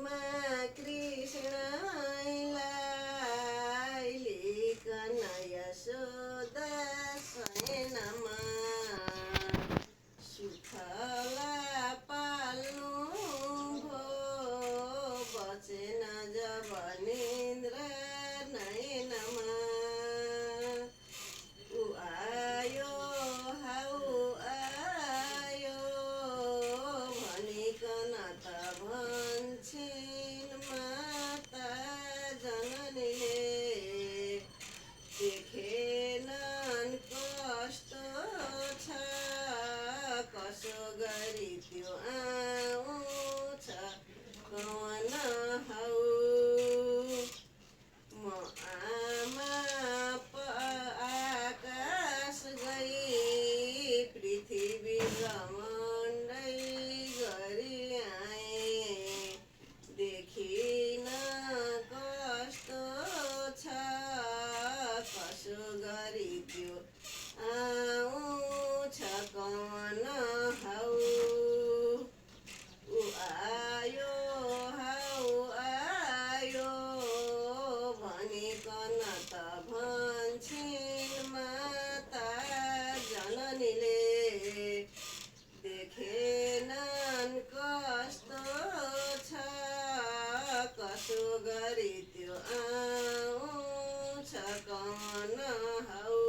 मा कृष्णलाई लिकन यशोदा शयनमा सुफला पाल्नु भो बचेन जब निन्द्र नयनमा ऊ आयो हाउ आयो भनिकन त भन्छन् माता जननीले देखेनन् कस्तो छ कसो गरी त्यो आउँछ कवन हौ म आमा आकाश गई पृथ्वी भ्रमणै गरी आए देखिन कस्तो छ कसो गरी त्यो आउँछ कवन हौ ऊ आयो हाउ आयो भनिकन त भन्छन् माता जननीले देखेनन् कस्तो छ कसो गरी त्यो आउँछ कवन हौ